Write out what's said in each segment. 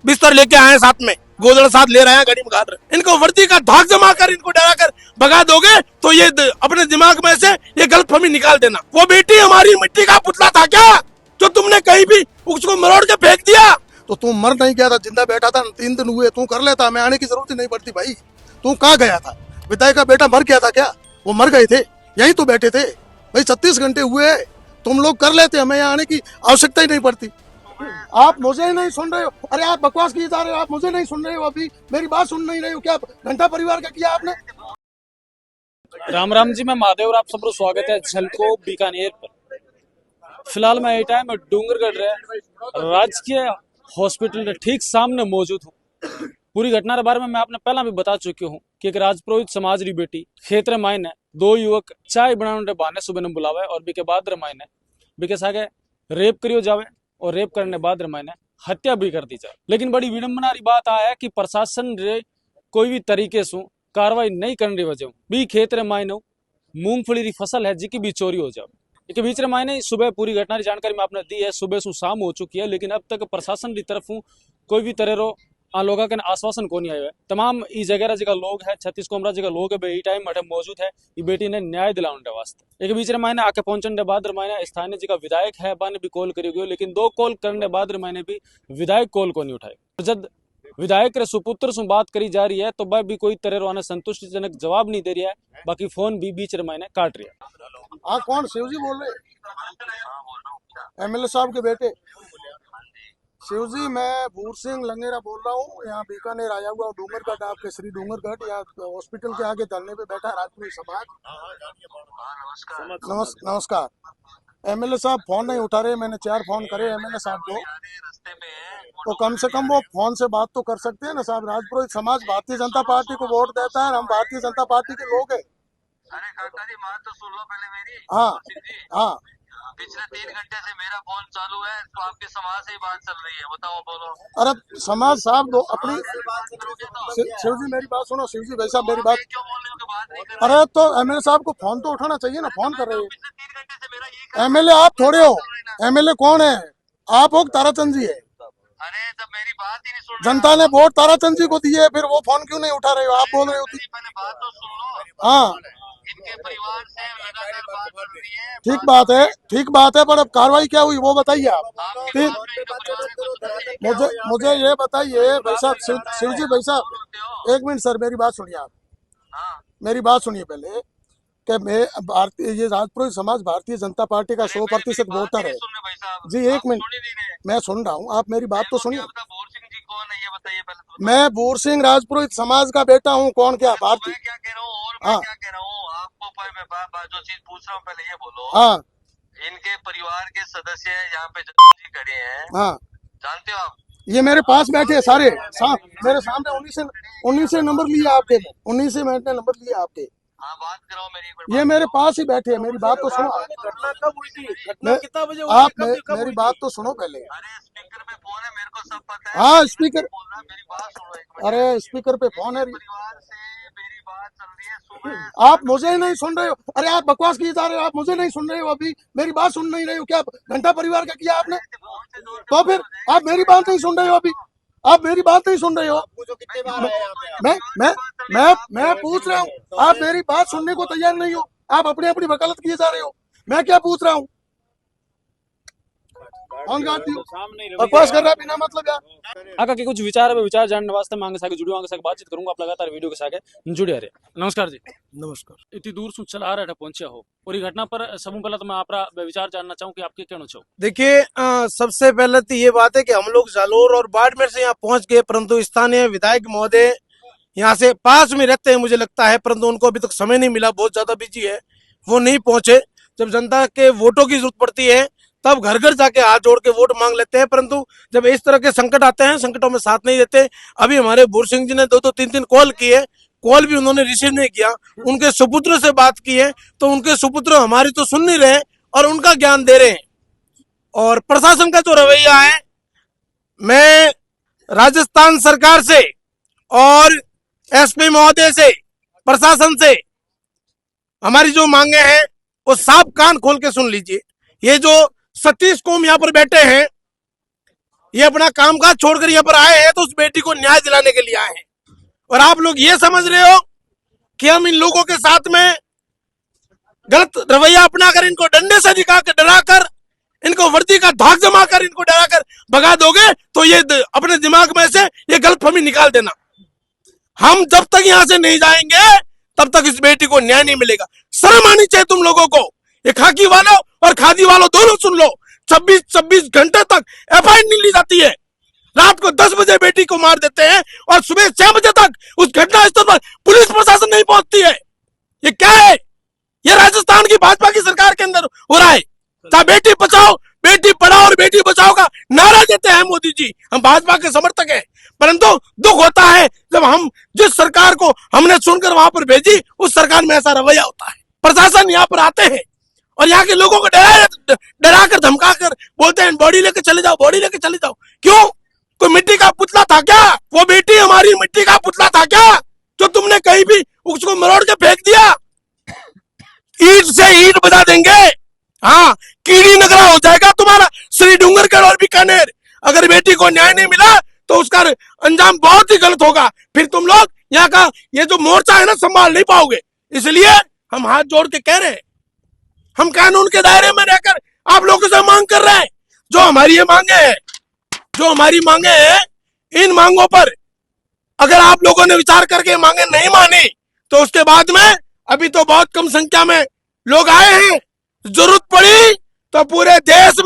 बिस्तर लेके आए हैं साथ में, गोदड़ साथ ले रहे हैं, गाड़ी में गाड़ रहे हैं। इनको वर्दी का धाक जमा कर इनको डरा कर भगा दोगे तो ये अपने दिमाग में से ये गलतफहमी निकाल देना। वो बेटी हमारी मिट्टी का पुतला था क्या जो तुमने कहीं भी उसको मरोड़ के फेंक दिया? तो तू मर नहीं गया था, जिंदा बैठा था, 3 दिन हुए, तू कर लेता, मैं आने की जरूरत ही नहीं पड़ती भाई। तू कहाँ गया था? विधायक का बेटा मर गया था क्या? वो मर गए थे, यहीं तो बैठे थे भाई। 36 घंटे हुए, तुम लोग कर लेते, हमें यहाँ आने की आवश्यकता ही नहीं पड़ती। आप मुझे ही नहीं सुन रहे हो? अरे आप बकवास किए जा रहे हो, आप मुझे नहीं सुन रहे हो, अभी मेरी बात सुन नहीं रहे हो क्या? घंटा परिवार का किया आपने। राम राम जी, मैं महादेव और आप सबको स्वागत है झलको बीकानेर पर। फिलहाल मैं टाइम डूंगरगढ़ राजकीय हॉस्पिटल के ठीक सामने मौजूद हूँ। पूरी घटना के बारे में मैं आपने पहला भी बता चुकी हूँ कि एक राजपुरोहित समाज री बेटी खेत मायने 2 युवक चाय बनाने बहाने सुबह ने बुलावे और बीके बाद मायने बीके सागे रेप करियो जावे और रेप करने बाद मायने हत्या भी कर दी जाए। लेकिन बड़ी विडंबना री बात है कि प्रशासन रे कोई भी तरीके से कार्रवाई नहीं करने वजह भी खेत रे मायने मूंगफली री फसल है जिकी भी चोरी हो जाए। इसके बीच रे मायने सुबह पूरी घटना की जानकारी में आपने दी है, सुबह से शाम हो चुकी है, लेकिन अब तक प्रशासन की तरफ कोई भी तरह रो लोगों के आश्वासन को नहीं आया है। तमाम ई जगह जगह लोग है, 36 कोमरा जगह लोग है ई टाइम अठे मौजूद है ये बेटी ने न्याय दिलाने वास्ते। एक बीच रे मायने आके पहुंचने बाद मायने स्थानीय जगह विधायक है बाने भी कॉल करी गयो, लेकिन 2 कॉल करने बाद मायने भी विधायक कॉल को नहीं उठाए। जब विधायक रे सुपुत्र से बात करी जा रही है तो वह भी कोई तरह रोने संतुष्टिजनक जवाब नहीं दे रहा है, बाकी फोन भी बीच रे मायने काट रही है। आप कौन? शिवजी बोल रहे? एमएलए साहब के बेटे? शिवजी, मैं भूर सिंह लंगेरा बोल रहा हूँ, यहाँ बीकानेर आया हुआ, डूंगरगढ़, आपके श्री डूंगरगढ़ यहाँ हॉस्पिटल के आगे धरने पे बैठा राजपुरी समाज। नमस्कार। एमएलए साहब फोन नहीं उठा रहे, मैंने 4 फोन करे एमएलए साहब को, तो कम से कम वो फोन से बात तो कर सकते हैं ना साहब। राजपुरोहित समाज भारतीय जनता पार्टी को वोट देता है, हम भारतीय जनता पार्टी के लोग हैं। अरे काका जी, बात तो सुन लो पहले मेरी। हाँ हाँ, पिछले 3 घंटे से मेरा फोन चालू है तो आपके समाज से ही बात चल रही है, बताओ बोलो। अरे समाज साहब दो अपनी। बात करोगे तो शिवजी मेरी बात सुनो, शिवजी भाई साहब मेरी बात। क्यों बोल रहे हो कि बात नहीं कर अरे तो एमएलए साहब को फोन तो उठाना चाहिए ना, फोन कर रहे हैं। पिछले 3 घंटे से मेरा यही एमएलए आप थोड़े हो, एमएलए कौन है? आप हो ताराचंद जी है। अरे जब मेरी बात ही नहीं सुन रहे जनता ने वोट ताराचंद जी को दी है, फिर वो फोन क्यों नहीं उठा रहे हो? आप बोल रहे हो पहले बात तो सुन लो। हाँ इनके परिवार से लगातार बात चल रही है। ठीक बात है, ठीक बात है, पर अब कार्रवाई क्या हुई वो बताइए आप। आपके फिर परिवार के परिवार को सुन रही है। मुझे ये बताइए भाई साहब, शिवजी भाई साहब, 1 मिनट सर, मेरी बात सुनिए आप। हाँ, मेरी बात सुनिए पहले कि मैं भारतीय, ये राजपुरोहित समाज भारतीय जनता पार्टी का 100% वोटर है जी। 1 मिनट मैं सुन रहा हूँ, आप मेरी बात तो सुनिए। बोर सिंह जी कौन है ये बताइए पहले तो। मैं बोर सिंह राजपुरोहित समाज का बेटा हूँ। कौन? क्या भारतीय? मैं क्या कह रहा हूँ और हाँ। मैं क्या कह रहा हूँ आपको, मैं जो चीज पूछ रहा हूँ पहले ये बोलो। हाँ इनके परिवार के सदस्य यहाँ पे जी खड़े हैं, हाँ, जानते हो आप? ये मेरे पास बैठे हैं सारे, मेरे सामने 19 से नंबर लिया आपके, 19 से मैंने नंबर लिया आपके। हाँ, बात करो मेरी। ये मेरे पास ही बैठे हैं, मेरी बात तो सुनो। घटना कब हुई थी? घटना मैं- कितना बजे आप हुई? कब मेरी हुई बात थी? तो सुनो पहले। अरे स्पीकर पे फोन है, मेरे को सब पता है। हाँ स्पीकर, बोल रहा मेरी बात सुनो एक मिनट। अरे स्पीकर पे फोन है। परिवार से मेरी बात चल रही है सुबह। आप मुझे ही नहीं सुन रहे हो? अरे आप बकवास किए जा रहे हो, आप मुझे नहीं सुन रहे हो, अभी मेरी बात सुन नहीं रहे हो क्या? घंटा परिवार का किया आपने, तो फिर आप मेरी बात नहीं सुन रहे हो, अभी आप मेरी बात नहीं सुन रहे हो। मैं पूछ रहा हूँ, आप मेरी बात सुनने को तैयार नहीं हो, आप अपनी अपनी वकालत किए जा रहे हो। मैं क्या पूछ रहा हूँ? कौन गाती हो? बकवास कर रहा है बिना मतलब यार। आका के कुछ विचार है, विचार जानने वास्ते मैं आगे सागे जुड़ू, आगे सागे बातचीत करूंगा। आप लगातार वीडियो के सागे जुड़े रहे। नमस्कार जी। नमस्कार। इतनी दूर से चला रहा पहुंचे हो और ये घटना पर सबसे पहले तो मैं आपका विचार जानना चाहूँ कि आपके कहना चाहो। देखिए, सबसे पहले तो ये बात है कि हम लोग जालोर और बाड़मेर से यहाँ पहुंच गए, परंतु स्थानीय विधायक महोदय यहाँ से पास में रहते हैं मुझे लगता है, परंतु उनको अभी तक समय नहीं मिला, बहुत ज्यादा बिजी है, वो नहीं पहुंचे। जब जनता के वोटों की जरूरत पड़ती है तब घर घर जाके हाथ जोड़ के वोट मांग लेते हैं, परंतु जब इस तरह के संकट आते हैं, संकटों में साथ नहीं देते। अभी हमारे बोर सिंह जी ने 2-2, 3-3 कॉल किए, कॉल भी उन्होंने रिसीव नहीं किया। उनके सुपुत्र से बात की है तो उनके सुपुत्र हमारी तो सुन नहीं रहे और उनका ज्ञान दे रहे हैं। और प्रशासन का जो रवैया है, मैं राजस्थान सरकार से और एसपी महोदय से, प्रशासन से हमारी जो मांगे हैं वो साफ कान खोल के सुन लीजिए। ये जो 36 कौम यहाँ पर बैठे हैं, ये अपना कामकाज छोड़कर यहाँ पर आए हैं तो उस बेटी को न्याय दिलाने के लिए आए हैं। और आप लोग ये समझ रहे हो कि हम इन लोगों के साथ में गलत रवैया अपनाकर इनको डंडे से दिखाकर डराकर इनको वर्दी का धाक जमा कर इनको डराकर भगा दोगे तो ये अपने दिमाग में से ये गलतफहमी निकाल देना। हम जब तक यहाँ से नहीं जाएंगे तब तक इस बेटी को न्याय नहीं मिलेगा। शर्म आनी चाहिए तुम लोगों को। ये खाकी वालों और खादी वालों दोनों सुन लो, 26 घंटे तक एफआईआर नहीं ली जाती है। रात को 10 बजे बेटी को मार देते हैं और सुबह 6 बजे तक उस घटना स्थल पर पुलिस प्रशासन नहीं पहुंचती है। ये क्या है? ये राजस्थान की भाजपा की सरकार के अंदर हो रहा है। चाहे बेटी बचाओ बेटी पढ़ाओ और बेटी बचाओ का नारा देते हैं मोदी जी, हम भाजपा के समर्थक हैं, परंतु दुख होता है जब हम जिस सरकार को हमने चुनकर वहां पर भेजी उस सरकार में ऐसा रवैया होता है। प्रशासन यहाँ पर आते हैं और यहाँ के लोगों को डराकर धमकाकर बोलते हैं बॉडी लेके चले जाओ, बॉडी लेके चले जाओ। क्यों? कोई मिट्टी का पुतला था क्या? वो बेटी हमारी मिट्टी का पुतला था क्या जो तुमने कहीं भी उसको मरोड़ के फेंक दिया? ईंट से ईंट बजा देंगे। हाँ, कीड़ी नगरा हो जाएगा तुम्हारा श्री डूंगरगढ़ और बीकानेर। अगर बेटी को न्याय नहीं मिला तो उसका अंजाम बहुत ही गलत होगा। फिर तुम लोग यहाँ का ये जो मोर्चा है ना संभाल नहीं पाओगे। इसलिए हम हाथ जोड़ के कह रहे हैं, हम कानून के दायरे में रहकर आप लोगों से मांग कर रहे हैं। जो हमारी ये मांगे हैं, जो हमारी मांगे हैं, इन मांगों पर अगर आप लोगों ने विचार करके मांगे नहीं मानी तो उसके बाद में अभी तो बहुत कम संख्या में लोग आए हैं, जरूरत पड़ी तो पूरे देश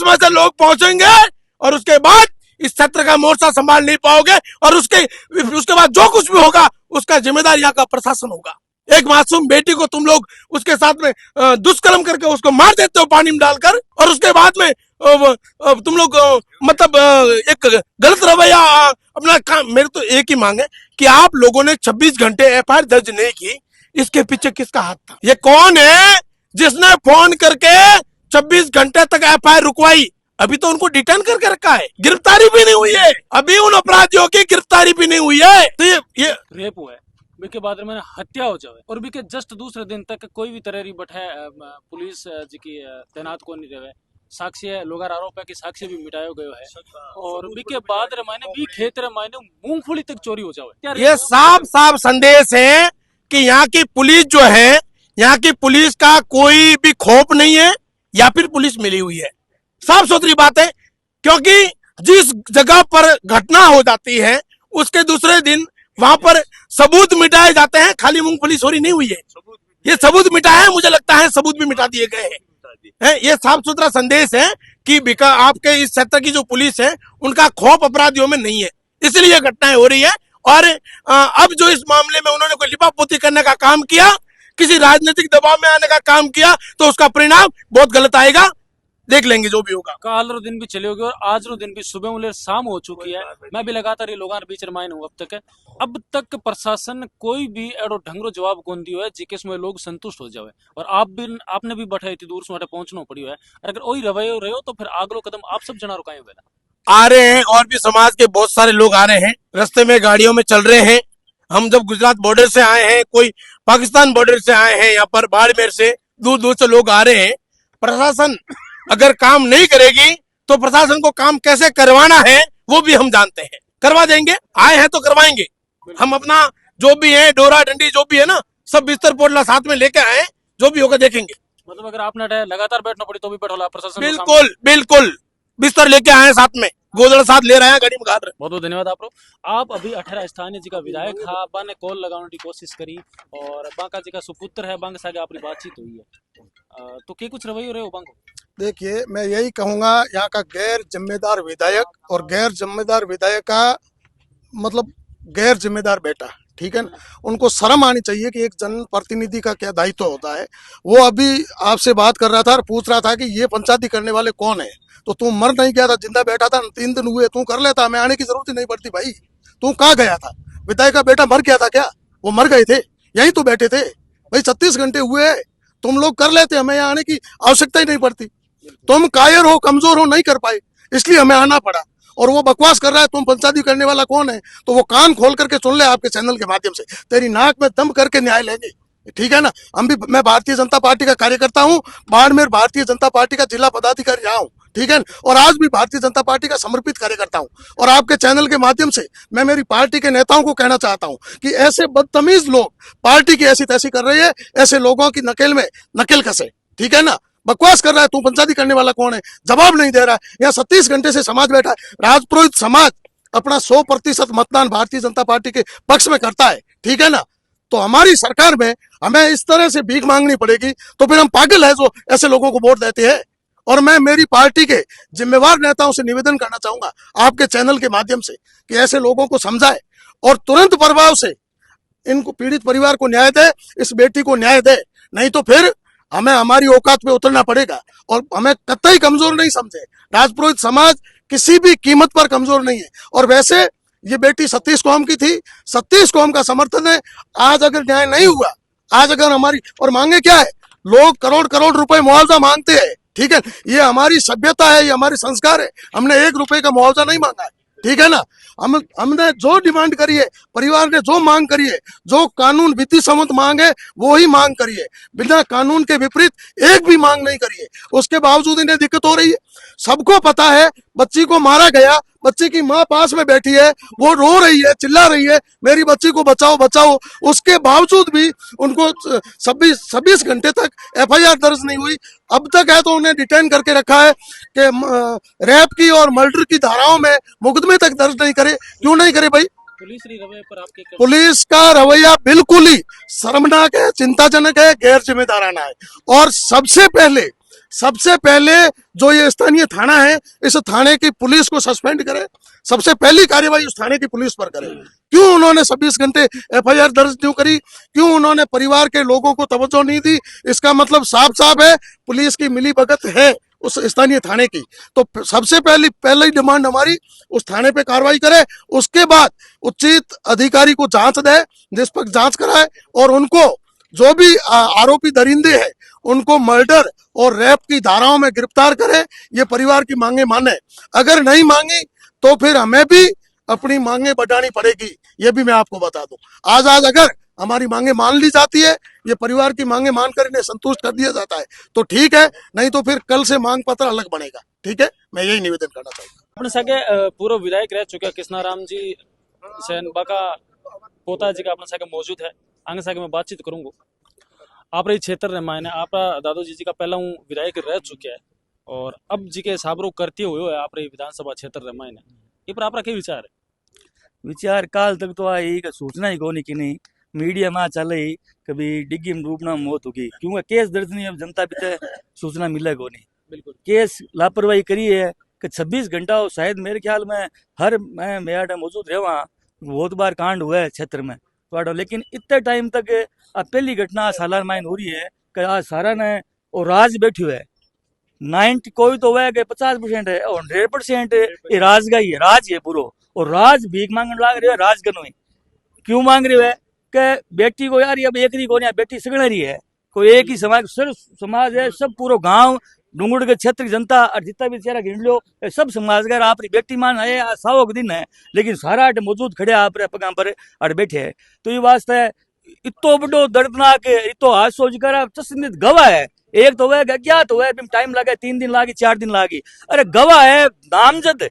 में से लोग पहुंचेंगे और उसके बाद इस क्षेत्र का मोर्चा संभाल नहीं पाओगे और उसके बाद जो कुछ भी होगा उसका जिम्मेदार यहाँ का प्रशासन होगा। एक मासूम बेटी को तुम लोग उसके साथ में दुष्कर्म करके उसको मार देते हो पानी में डालकर और उसके बाद में तुम लोग मतलब एक गलत रवैया अपना काम। मेरे तो एक ही मांग है कि आप लोगों ने 26 घंटे एफआईआर दर्ज नहीं की, इसके पीछे किसका हाथ था? ये कौन है जिसने फोन करके 26 घंटे तक एफआईआर रुकवाई? अभी तो उनको डिटेन करके रखा है, गिरफ्तारी भी नहीं हुई है, अभी उन अपराधियों की गिरफ्तारी भी नहीं हुई है। तो ये रेप हुआ है, बीके बाद में हत्या हो जाए और बीके जस्ट दूसरे दिन तक कोई भी तरह बठे पुलिस जी की तैनात को नहीं रहे। साक्षी है, लोग आरोप है कि साक्षी भी मिटाया गयो है और बीके बाद रमायने भी खेत रमायने मूंगफली तक चोरी हो जाए। ये साफ संदेश है कि यहाँ की पुलिस जो है, यहाँ की पुलिस का कोई भी खौफ नहीं है या फिर पुलिस मिली हुई है। साफ सुथरी बात है, क्योंकि जिस जगह पर घटना हो जाती है उसके दूसरे दिन वहां पर सबूत मिटाए जाते हैं। खाली मूंगफली चोरी नहीं हुई है, ये सबूत मिटाए हैं, मुझे लगता है सबूत भी मिटा दिए गए हैं। ये साफ सुथरा संदेश है कि आपके इस क्षेत्र की जो पुलिस है उनका खौफ अपराधियों में नहीं है, इसलिए ये घटनाएं हो रही है। और अब जो इस मामले में उन्होंने कोई लिपापोती करने का काम किया, किसी राजनीतिक दबाव में आने का काम किया तो उसका परिणाम बहुत गलत आएगा। देख लेंगे जो भी होगा। काल रो दिन भी चले होगे और आज रो दिन भी सुबह उले शाम हो चुकी है। मैं भी लगातार ये लोगों के बीच रमायन हूँ अब तक प्रशासन कोई भी एडो ढंगरो जवाब कौन दियो है जिके में लोग संतुष्ट हो जाए। और आपने भी बैठा इतनी दूर से पहुंचना पड़ियो है। अगर वही रवैयो रहे हो तो फिर आगलो कदम आप सब जना रुकाए हुए आ रहे हैं और भी समाज के बहुत सारे लोग आ रहे हैं, रास्ते में गाड़ियों में चल रहे हैं। हम जब गुजरात बॉर्डर से आए हैं, कोई पाकिस्तान बॉर्डर से आए हैं, यहाँ पर बाड़मेर से दूर दूर से लोग आ रहे हैं। प्रशासन अगर काम नहीं करेगी तो प्रशासन को काम कैसे करवाना है वो भी हम जानते हैं, करवा देंगे। आए हैं तो करवाएंगे। हम अपना जो भी है डोरा डंडी जो भी है ना सब बिस्तर पोटला साथ में लेके आए, जो भी होगा देखेंगे। मतलब अगर आपने लगातार बैठना पड़ी तो भी बैठो प्रशासन। बिल्कुल बिल्कुल, बिस्तर लेके आए साथ में, गोदड़ साथ ले रहे हैं, गाड़ी में गाड़ रहे। बहुत बहुत धन्यवाद आप अभी 18 स्थानीय जी का विधायक है, बा ने कॉल लगाने की कोशिश करी और बांका जी का सुपुत्र है, बांका से आगे अपनी बातचीत हुई है तो क्या कुछ रवैयो रहे हो बांको? देखिए, मैं यही कहूंगा, यहाँ का गैर जिम्मेदार विधायक और गैर जिम्मेदार विधायक का मतलब गैर जिम्मेदार बेटा, ठीक है ना, उनको शर्म आनी चाहिए कि एक जनप्रतिनिधि का क्या दायित्व होता है। वो अभी आपसे बात कर रहा था और पूछ रहा था कि ये पंचायती करने वाले कौन है, तो तू मर नहीं गया था, जिंदा बैठा था, 3 दिन हुए, तू कर लेता, मैं आने की जरूरत ही नहीं पड़ती भाई। तू कहाँ गया था? विधायक का बेटा मर गया था क्या? वो मर गए थे, यहीं तो बैठे थे भाई, 36 घंटे हुए, तुम लोग कर लेते, हमें यहाँ आने की आवश्यकता ही नहीं पड़ती। तुम कायर हो, कमजोर हो, नहीं कर पाए, इसलिए हमें आना पड़ा। और वो बकवास कर रहा है तुम पंचायती करने वाला कौन है, तो वो कान खोल करके सुन ले आपके चैनल के माध्यम से, तेरी नाक में दम करके न्याय लेंगे, ठीक है ना। मैं भारतीय जनता पार्टी का कार्यकर्ता हूँ, बाड़मेर भारतीय जनता पार्टी का जिला पदाधिकारी रहा हूँ, ठीक है। और आज भी भारतीय जनता पार्टी का समर्पित कार्यकर्ता हूं। और आपके चैनल के माध्यम से मैं मेरी पार्टी के नेताओं को कहना चाहता हूं कि ऐसे बदतमीज लोग पार्टी की ऐसी तैसी कर रही है, ऐसे लोगों की नकेल में नकेल कसे, ठीक है ना। बकवास कर रहा है, तू पंचायती करने वाला कौन है, जवाब नहीं दे रहा है। यहाँ 37 घंटे से समाज बैठा है, राजपुरोहित समाज अपना 100% मतदान भारतीय जनता पार्टी के पक्ष में करता है, ठीक है ना। तो हमारी सरकार में हमें इस तरह से भीख मांगनी पड़ेगी, तो फिर हम पागल है जो ऐसे लोगों को वोट देते हैं। और मैं मेरी पार्टी के जिम्मेवार नेताओं से निवेदन करना चाहूंगा आपके चैनल के माध्यम से कि ऐसे लोगों को समझाए और तुरंत प्रभाव से इनको पीड़ित परिवार को न्याय दे, इस बेटी को न्याय दे, नहीं तो फिर हमें हमारी औकात पे उतरना पड़ेगा। और हमें कतई कमजोर नहीं समझे, राजपुरोहित समाज किसी भी कीमत पर कमजोर नहीं है। और वैसे ये बेटी 36 कौम की थी, 36 कौम का समर्थन है। आज अगर न्याय नहीं हुआ, आज अगर हमारी और मांगे क्या है, लोग करोड़ करोड़ रुपए मुआवजा मांगते हैं, ठीक है। ये हमारी सभ्यता है, ये हमारे संस्कार है। हमने 1 रुपए का मुआवजा नहीं मांगा है, ठीक है ना। हमने जो डिमांड करी है, परिवार ने जो मांग करी है, जो कानून विधि सम्मत मांग है वो ही मांग करी है, बिना कानून के विपरीत एक भी मांग नहीं करी है। उसके बावजूद इन्हें दिक्कत हो रही है। सबको पता है बच्ची को मारा गया, बच्ची की माँ पास में बैठी है, वो रो रही है, चिल्ला रही है, मेरी बच्ची को बचाओ बचाओ। उसके बावजूद भी उनको 26 घंटे तक एफआईआर दर्ज नहीं हुई। अब तक है तो उन्हें डिटेन करके रखा है कि रेप की और मर्डर की धाराओं में मुकदमे तक दर्ज नहीं करे। क्यों नहीं करे भाई? पुलिस रवैये पर आपके पुलिस का रवैया बिल्कुल ही शर्मनाक है, चिंताजनक है, गैर जिम्मेदाराना है। और सबसे पहले जो ये स्थानीय थाना है, इस थाने की पुलिस को सस्पेंड करे। सबसे पहली कार्यवाही उस थाने की पुलिस पर करे। क्यों उन्होंने 26 घंटे एफआईआर दर्ज क्यों करी? क्यों उन्होंने परिवार के लोगों को तवज्जो नहीं दी? इसका मतलब साफ साफ है पुलिस की मिलीभगत है उस स्थानीय थाने की। तो सबसे पहली डिमांड हमारी, उस थाने पे कार्रवाई करे। उसके बाद उचित अधिकारी को जांच दे, निष्पक्ष जांच कराए और उनको जो भी आरोपी दरिंदे हैं उनको मर्डर और रेप की धाराओं में गिरफ्तार करे। ये परिवार की मांगे माने। अगर नहीं मांगी तो फिर हमें भी अपनी मांगे बढ़ानी पड़ेगी, ये भी मैं आपको बता दूं। आज अगर हमारी मांगे मान ली जाती है, ये परिवार की मांगे मानकर इन्हें संतुष्ट कर दिया जाता है तो ठीक है, नहीं तो फिर कल से मांग पत्र अलग बनेगा, ठीक है। मैं यही निवेदन करना चाहूंगा। अपने सके पूर्व विधायक रह चुके कृष्णाराम जी सेन बाका पोता जी का अपने सके मौजूद है, आगे सके मैं बातचीत करूंगा। आप रही क्षेत्र रे मायने आप दादू जी का पहला हूँ विधायक रह चुके हैं और अब जी के हिसाब रो करते हुए आप रही विधानसभा क्षेत्र रे मायने ये पर आपका क्या विचार है? विचार काल तक तो आई सूचना ही कोनी की नहीं, मीडिया में चले कभी डिग्गी में डूबना मौत होगी, क्योंकि केस दर्ज नहीं, अब जनता भी सूचना मिले को नहीं। बिल्कुल केस लापरवाही करी है कि 26 घंटा हो, शायद मेरे ख्याल में हर मैं मेरा मौजूद रहे वहाँ बहुत बार कांड हुआ है क्षेत्र में तो, लेकिन इतने टाइम तक अब पहली घटना सालाना माइन हो रही है कि आज सारा ने और राज बैठे है 90 कोई तो वह 50% है और 100% ये राज का ही है, राज है पूरा। और राज भीख मांगने लाग रहे है, राज करनो ही क्यों मांग रहे है कि बेटी को यार अब एक ही को बेटी सगण रही है, कोई एक ही समाज सिर्फ समाज है, सब पूरा गांव डूंगुड़ के क्षेत्र की जनता और जितना भी चेहरा गिन लो सब समाज का अपनी बेटी मान है 100 दिन है, लेकिन सारा मौजूद खड़े आप पगा पर अड़ बैठे है। तो ये वास्ते इतो बड़ो दर्दनाक इतो हादसो जिकर चश्मित गवाह है। एक तो वह अज्ञात हुआ टाइम लगे 3 दिन लागे 4 दिन लागे, अरे गवाह है नामजद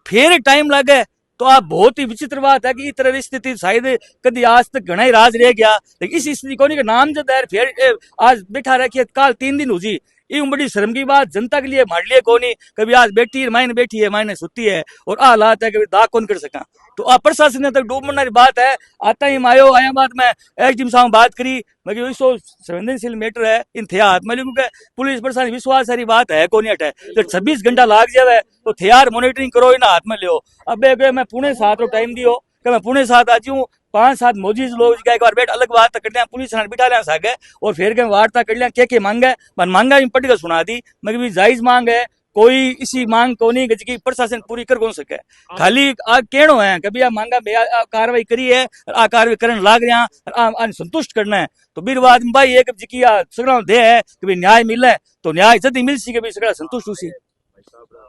फिर टाइम लगे तो आप बहुत ही विचित्र बात है कि इस तरह स्थिति शायद कभी आज तक घना ही राज रह गया, लेकिन इस स्थिति को नहीं नामजद है फिर आज बैठा रखिए काल 3 दिन हो जी। ये बड़ी शर्म की बात जनता के लिए मार लिए कौन, कभी आज बेटी मायने बैठी है मायने सुती है और आ हालात है कभी दाग कौन कर सका। तो आ प्रशासन तक डूबने की बात है। आता ही मायो आया बात में एसडीएम साहब बात करी, मगर सो संवेदनशील मैटर है इन थे हाथ में, क्योंकि पुलिस प्रशासन विश्वास सारी बात है कौन हटे तो 26 घंटा लाग जाए तो थेयार मॉनिटरिंग करो इन हाथ में लियो। अब मैं पुणे 7 रो टाइम दियो कि मैं पुणे 7 आज हूँ 5-7 मौजूद लोग एक बार बैठ अलग बात कर लिया पुलिस बिठा लिया सागे और फिर वार्ता कर लिया के मांगे मांगा पटिका सुना दी, मगर भी जायज मांग है कोई इसी मांग को नहीं कि प्रशासन पूरी कर कौन सके, खाली कहनो है कभी आ मांगा कार्रवाई करी है आ कार्रवाई करने लाग रहा संतुष्ट करना है। तो बीर बाद भाई एक सगड़ा दे है कि न्याय मिले तो न्याय जल्दी मिल सी कि सगड़ा संतुष्ट हो सी।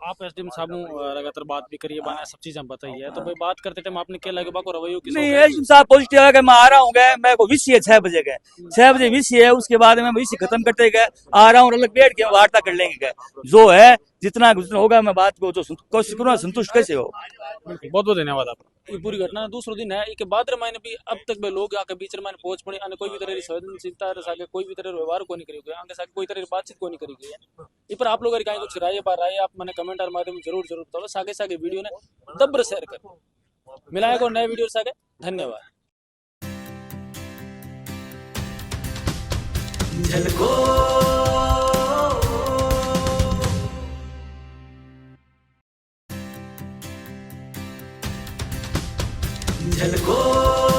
आप एसडीएम साहब लगातार बात भी करिए, बाना सब चीजें बताई है, तो भाई बात करते टाइम आपने क्या लगे बाको रवैयो की नहीं एसडीएम साहब पॉजिटिव है कि मैं आ रहा हूँ गए, मेरे को विषय है 6 बजे गए, 6 बजे विषय है, उसके बाद में विषय खत्म करते गए आ रहा हूँ, अलग बैठ के वार्ता कर लेंगे गए, जो है जितना होगा मैं बात को जो कोशिश करूँगा संतुष्ट कैसे हो। बहुत बहुत धन्यवाद आपका। ये पूरी घटना दूसरो दिन है, इसके बाद मैंने भी अब तक भी लोग आके बीच में पहुंच पड़े, अन्य कोई भी तरह की संवेदनशीलता साके कोई भी तरह व्यवहार को नहीं करी आगे साके कोई तरह की बातचीत को नहीं करी गई है। इस पर आप लोग कहीं कुछ राय बार राय आप मैंने कमेंट और माध्यम जरूर बताओ, सागे सागे वीडियो ने दब्र शेयर कर मिलाए को नए वीडियो सागे। धन्यवाद। झलको